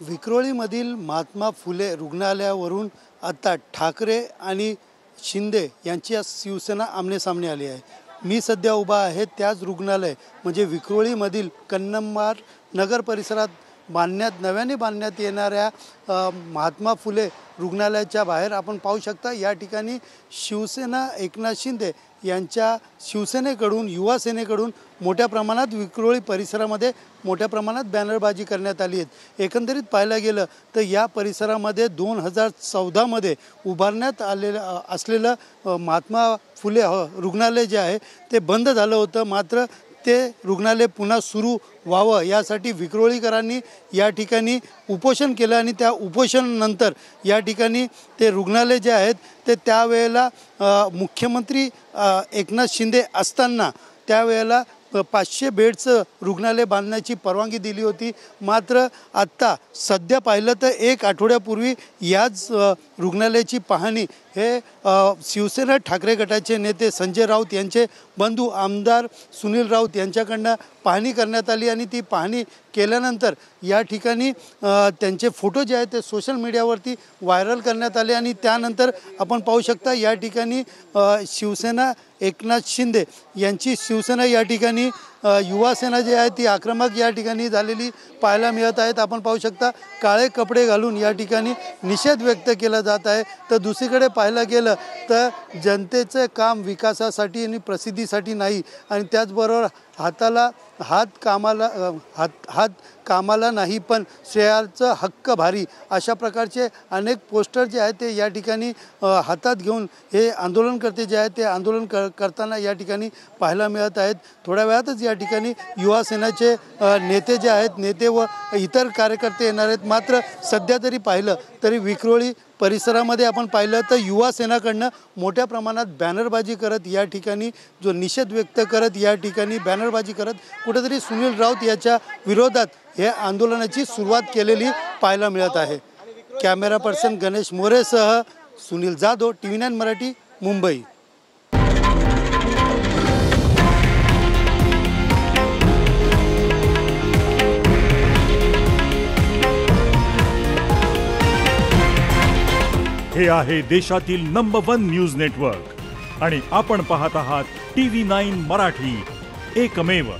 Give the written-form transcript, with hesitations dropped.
विक्रोळीमधील महात्मा फुले रुग्णालयावरून आता ठाकरे आणि शिंदे यांची शिवसेना आमनेसामने आली आहे। मी सध्या उभा आहे त्याच रुग्णालय म्हणजे विक्रोळीमधील कन्नम्मार नगर परिसरात नव्याने बांधण्यात येणाऱ्या महात्मा फुले रुग्णालयाच्या बाहेर आपण पाहू शकता। या ठिकाणी शिवसेना एकनाथ शिंदे यांच्या शिवसेनेकडून युवा सेनेकडून मोठ्या प्रमाणात विक्रोळी परिसरामध्ये मोठ्या प्रमाणात बॅनरबाजी करण्यात आली आहे। एकंदरीत पाहायला गेलं तर या परिसरामध्ये 2014 मध्ये उभारण्यात असलेलं महात्मा फुले रुग्णालय जे आहे ते बंद झालं होतं। मात्र ते रुग्णालय पुन्हा सुरू व्हावं यासाठी विक्रोळीकरांनी या ठिकाणी उपोषण केलं आणि त्या उपोषणानंतर या ठिकाणी ते रुग्णालय जे आहेत ते त्यावेळेला मुख्यमंत्री एकनाथ शिंदे असताना त्यावेळेला 500 बेडचं रुग्णालय बांधण्याची परवानगी दिली होती। मात्र आत्ता सध्या पाहिलं तर एक आठवड्यापूर्वी याच रुग्णालयाची पाहणी हे शिवसेना ठाकरे गटाचे नेते संजय राऊत यांचे बंधू आमदार सुनील राऊत यांच्याकडनं पाहणी करण्यात आली आणि ती पाहणी केल्यानंतर या ठिकाणी त्यांचे फोटो जे आहेत ते सोशल मीडियावरती व्हायरल करण्यात आले आणि त्यानंतर आपण पाहू शकता या ठिकाणी शिवसेना एकनाथ शिंदे यांची शिवसेना या ठिकाणी युवा सेना जी आहे ती आक्रमक या ठिकाणी झालेली पाहायला मिळत आहेत। आपण पाहू शकता काळे कपडे घालून या ठिकाणी निषेध व्यक्त केला जात आहे। तर दुसरीकडे पाहायला गेलं तर जनतेचं काम विकासासाठी आणि प्रसिद्धीसाठी नाही आणि त्याचबरोबर हात कामाला नाही पण श्रेयाचं हक्क भारी अशा प्रकारचे अनेक पोस्टर जे आहेत ते या ठिकाणी हातात घेऊन हे आंदोलनकर्ते जे आहेत ते आंदोलन करताना या ठिकाणी पाहायला मिळत आहेत। थोड्या वेळातच या ठिकाणी युवा सेनेचे नेते जे आहेत नेते व इतर कार्यकर्ते येणार आहेत। मात्र सध्या तरी पाहिलं तरी विक्रोळी परिसरामध्ये आपण पाहिलं तर युवा सेनाकडनं मोठ्या प्रमाणात बॅनरबाजी करत या ठिकाणी जो निषेध व्यक्त करत या ठिकाणी बॅनरबाजी करत कुठेतरी सुनील राऊत याच्या विरोधात हे आंदोलनाची सुरुवात केलेली पाहायला मिळत आहे। कॅमेरा पर्सन गणेश मोरेसह सुनील जाधव, TV9 मराठी, मुंबई। हे आहे देशातील नंबर 1 न्यूज नेटवर्क आणि आपण पाहत आहात TV9 मराठी, एकमेव।